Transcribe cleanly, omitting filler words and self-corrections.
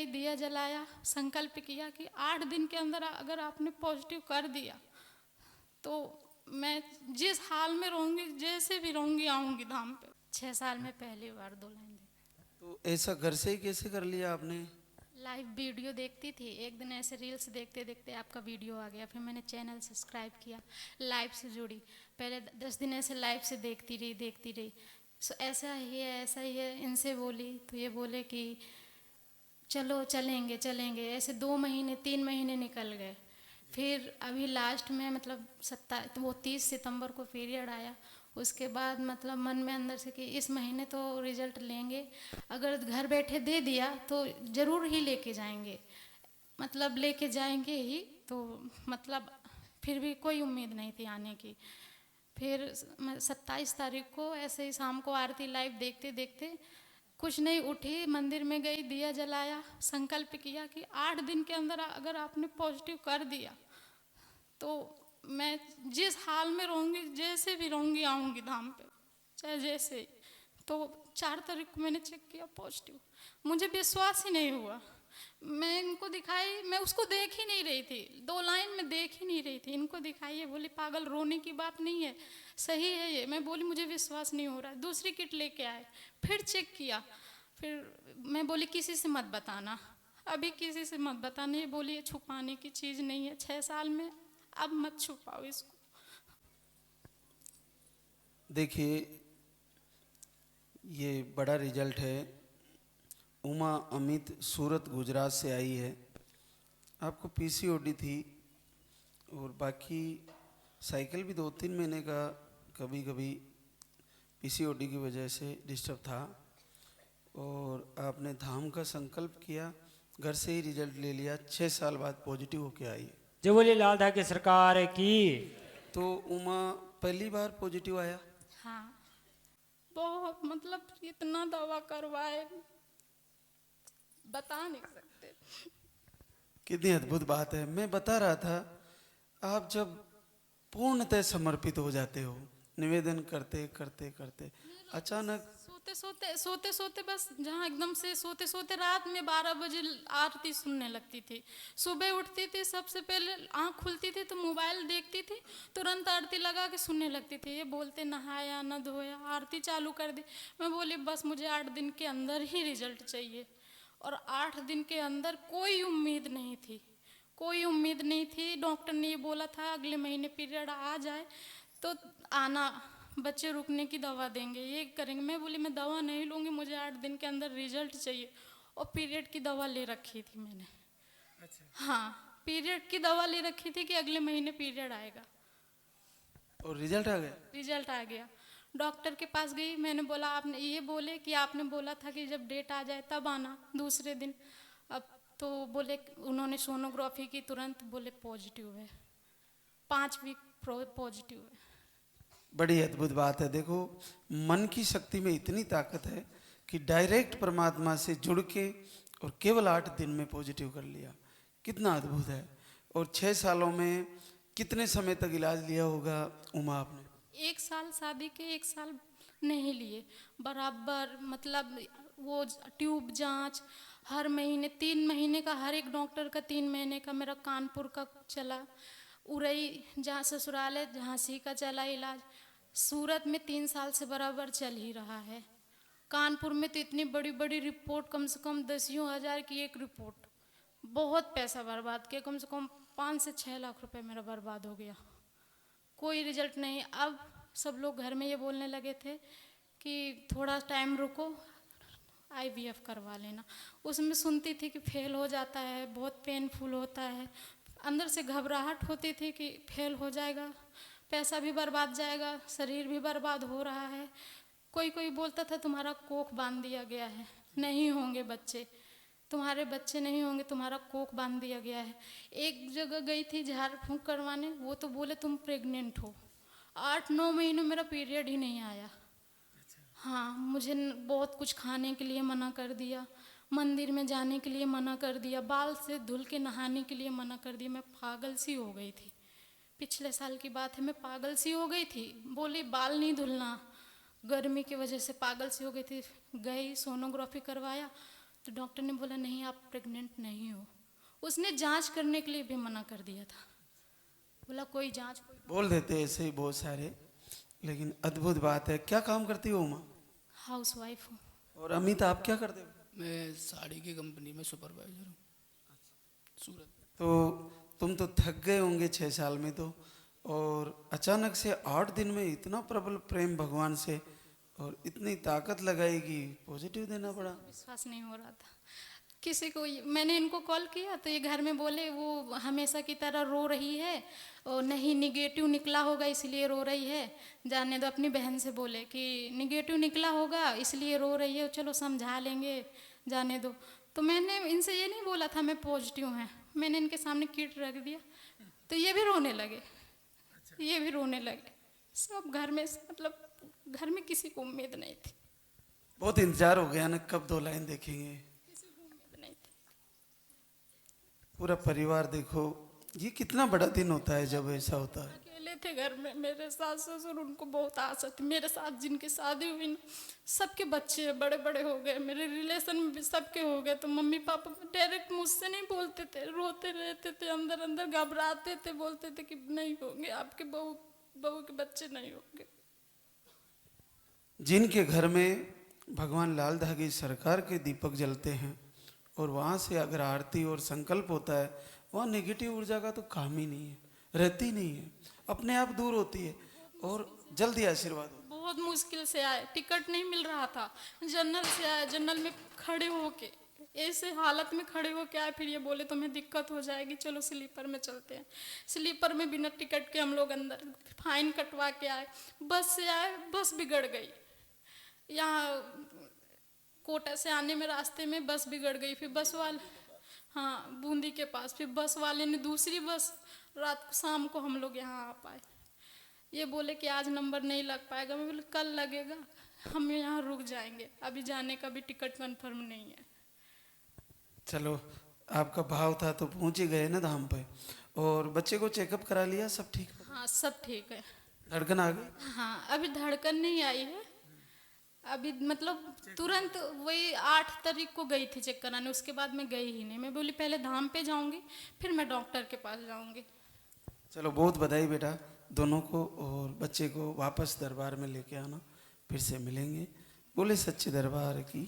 दिया जलाया, संकल्प किया कि 8 दिन के अंदर अगर आपने पॉजिटिव कर दिया तो मैं जिस हाल में रहूंगी, जैसे भी रहूंगी, आऊंगी धाम पे। 6 साल में पहली बार 2 लाइन दी। तो ऐसा घर से ही कैसे कर लिया आपने? लाइव वीडियो देखती थी, एक दिन ऐसे रील्स देखते देखते आपका वीडियो आ गया, फिर मैंने चैनल सब्सक्राइब किया, लाइव से जुड़ी। पहले 10 दिन ऐसे लाइव से देखती रही। सो ऐसा ही है, इनसे बोली तो ये बोले कि चलो चलेंगे। ऐसे 2 महीने 3 महीने निकल गए। फिर अभी लास्ट में मतलब 30 सितंबर को पीरियड आया। उसके बाद मतलब मन में अंदर से कि इस महीने तो रिजल्ट लेंगे, अगर घर बैठे दे दिया तो ज़रूर ही लेके जाएंगे, मतलब लेके जाएंगे ही। तो मतलब फिर भी कोई उम्मीद नहीं थी आने की। फिर 27 तारीख को ऐसे ही शाम को आरती लाइव देखते देखते कुछ नहीं, उठी, मंदिर में गई, दिया जलाया, संकल्प किया कि 8 दिन के अंदर अगर आपने पॉजिटिव कर दिया तो मैं जिस हाल में रहूंगी, जैसे भी रहूंगी, आऊंगी धाम पे, चाहे जैसे ही। तो 4 तारीख को मैंने चेक किया पॉजिटिव। मुझे विश्वास ही नहीं हुआ। मैं इनको दिखाई, मैं उसको देख ही नहीं रही थी, 2 लाइन में देख ही नहीं रही थी। इनको दिखाई, ये बोली पागल, रोने की बात नहीं है, सही है ये। मैं बोली मुझे विश्वास नहीं हो रहा है। दूसरी किट लेके आए, फिर चेक किया। फिर मैं बोली किसी से मत बताना, अभी किसी से मत बताना। ये बोली ये छुपाने की चीज़ नहीं है, 6 साल में, अब मत छुपाओ इसको। देखिए, ये बड़ा रिजल्ट है। उमा अमित सूरत गुजरात से आई है। आपको पीसीओडी थी और बाकी साइकिल भी 2-3 महीने का कभी कभी पीसीओडी की वजह से डिस्टर्ब था। और आपने धाम का संकल्प किया, घर से ही रिजल्ट ले लिया, 6 साल बाद पॉजिटिव होके आई। जो बोले लाल धाके सरकार की। तो उमा पहली बार पॉजिटिव आया? हाँ, बहुत मतलब इतना दवा करवाए, बता नहीं सकते। कितनी अद्भुत बात है। मैं बता रहा था, आप जब पूर्णतः समर्पित हो जाते हो, निवेदन करते करते करते अचानक सोते सोते बस, जहाँ एकदम से सोते सोते रात में 12 बजे आरती सुनने लगती थी। सुबह उठती थी, सबसे पहले आँख खुलती थी तो मोबाइल देखती थी, तुरंत आरती लगा के सुनने लगती थी। ये बोलते नहाया न धोया, आरती चालू कर दी। मैं बोली बस मुझे 8 दिन के अंदर ही रिजल्ट चाहिए। और 8 दिन के अंदर कोई उम्मीद नहीं थी, कोई उम्मीद नहीं थी। डॉक्टर ने ये बोला था अगले महीने पीरियड आ जाए तो आना, बच्चे रुकने की दवा देंगे, ये करेंगे। मैं बोली मैं दवा नहीं लूँगी, मुझे 8 दिन के अंदर रिजल्ट चाहिए। और पीरियड की दवा ले रखी थी मैंने। अच्छा। हाँ, पीरियड की दवा ले रखी थी कि अगले महीने पीरियड आएगा। और रिजल्ट आ गया? रिजल्ट आ गया। डॉक्टर के पास गई, मैंने बोला आपने ये बोले कि आपने बोला था कि जब डेट आ जाए तब आना, दूसरे दिन। अब तो बोले, उन्होंने सोनोग्राफी की, तुरंत बोले पॉजिटिव है, 5 वीक पॉजिटिव है। बड़ी अद्भुत बात है। देखो, मन की शक्ति में इतनी ताकत है कि डायरेक्ट परमात्मा से जुड़ के और केवल 8 दिन में पॉजिटिव कर लिया। कितना अद्भुत है। और 6 सालों में कितने समय तक इलाज लिया होगा उमा आपने? 1 साल, शादी के 1 साल नहीं लिए, बराबर मतलब वो ट्यूब जांच हर महीने, 3 महीने का, हर एक डॉक्टर का 3 महीने का। मेरा कानपुर का चला, उरई जहाँ ससुराल है झांसी का चला इलाज। सूरत में 3 साल से बराबर चल ही रहा है। कानपुर में तो इतनी बड़ी बड़ी रिपोर्ट, कम से कम 10,000 की एक रिपोर्ट, बहुत पैसा बर्बाद किया, कम से कम 5 से 6 लाख रुपए मेरा बर्बाद हो गया, कोई रिजल्ट नहीं। अब सब लोग घर में ये बोलने लगे थे कि थोड़ा टाइम रुको, आईवीएफ करवा लेना। उसमें सुनती थी कि फेल हो जाता है, बहुत पेनफुल होता है, अंदर से घबराहट होती थी कि फेल हो जाएगा, पैसा भी बर्बाद जाएगा, शरीर भी बर्बाद हो रहा है। कोई कोई बोलता था तुम्हारा कोख बांध दिया गया है, नहीं होंगे बच्चे, तुम्हारे बच्चे नहीं होंगे, तुम्हारा कोख बांध दिया गया है। एक जगह गई थी झाड़ फूंक करवाने, वो तो बोले तुम प्रेग्नेंट हो। 8-9 महीनों मेरा पीरियड ही नहीं आया। हाँ, मुझे बहुत कुछ खाने के लिए मना कर दिया, मंदिर में जाने के लिए मना कर दिया, बाल से धुल के नहाने के लिए मना कर दिया। मैं पागल सी हो गई थी, पिछले साल की बात है, मैं पागल सी हो गई थी। बोली बाल नहीं धुलना, गर्मी की वजह से पागल सी हो गई थी। गई, सोनोग्राफी करवाया तो डॉक्टर ने बोला नहीं आप प्रेग्नेंट नहीं हो। उसने जांच करने के लिए भी मना कर दिया था, बोला कोई जांच कोई। बोल देते हैं ऐसे ही बहुत सारे, लेकिन अद्भुत बात है। क्या काम करती हो उमा? हाउस वाइफ हूँ। और अमित आप क्या करते हो? मैं साड़ी की कंपनी में सुपरवाइजर हूँ, सूरत। तो तुम तो थक गए होंगे 6 साल में तो, और अचानक से 8 दिन में इतना प्रबल प्रेम भगवान से और इतनी ताकत लगाई कि पॉजिटिव देना पड़ा। विश्वास नहीं हो रहा था किसी को। मैंने इनको कॉल किया तो ये घर में बोले वो हमेशा की तरह रो रही है और नहीं निगेटिव निकला होगा इसलिए रो रही है, जाने दो। अपनी बहन से बोले कि निगेटिव निकला होगा इसलिए रो रही है, चलो समझा लेंगे, जाने दो। तो मैंने इनसे ये नहीं बोला था मैं पॉजिटिव है, मैंने इनके सामने किट रख दिया तो ये भी रोने लगे, ये भी रोने लगे। सब घर में मतलब घर में किसी को उम्मीद नहीं थी, बहुत इंतजार हो गया ना कब 2 लाइन देखेंगे। किसी को उम्मीद नहीं थी। पूरा परिवार देखो, ये कितना बड़ा दिन होता है जब ऐसा होता है। अकेले थे घर में, मेरे सास ससुर, उनको बहुत आशा थी। मेरे साथ जिनकी शादी हुई ना सबके बच्चे बड़े बड़े हो गए, मेरे रिलेशन में भी सबके हो गए। तो मम्मी पापा डायरेक्ट मुझसे नहीं बोलते थे, रोते रहते थे, अंदर अंदर घबराते थे, बोलते थे कि नहीं होंगे आपके बहू के बच्चे नहीं होंगे। जिनके घर में भगवान लाल धागी सरकार के दीपक जलते हैं और वहाँ से अगर आरती और संकल्प होता है, वहाँ नेगेटिव ऊर्जा का तो काम ही नहीं है, रहती नहीं है, अपने आप दूर होती है और जल्दी आशीर्वाद होता है। बहुत मुश्किल से आए, टिकट नहीं मिल रहा था, जनरल से आए, जनरल में खड़े होके ऐसे हालत में खड़े होके आए। फिर ये बोले तुम्हें दिक्कत हो जाएगी, चलो स्लीपर में चलते हैं। स्लीपर में बिना टिकट के हम लोग अंदर फाइन कटवा के आए। बस से आए, बस बिगड़ गई। यहाँ कोटा से आने में रास्ते में बस बिगड़ गई। फिर बस वाले, हाँ बूंदी के पास, फिर बस वाले ने दूसरी बस, रात को शाम को हम लोग यहाँ आ पाए। ये बोले कि आज नंबर नहीं लग पाएगा। मैं बोले कल लगेगा, हम यहाँ रुक जाएंगे, अभी जाने का भी टिकट कंफर्म नहीं है। चलो आपका भाव था तो पहुँच ही गए ना धाम पे। और बच्चे को चेकअप करा लिया, सब ठीक? हाँ सब ठीक है। धड़कन आ गई? हाँ अभी धड़कन नहीं आई है, अभी मतलब तुरंत वही 8 तारीख को गई थी चेक कराने, उसके बाद मैं गई ही नहीं। मैं बोली पहले धाम पे जाऊंगी फिर मैं डॉक्टर के पास जाऊंगी। चलो बहुत बधाई बेटा दोनों को, और बच्चे को वापस दरबार में लेके आना, फिर से मिलेंगे। बोले सच्चे दरबार की।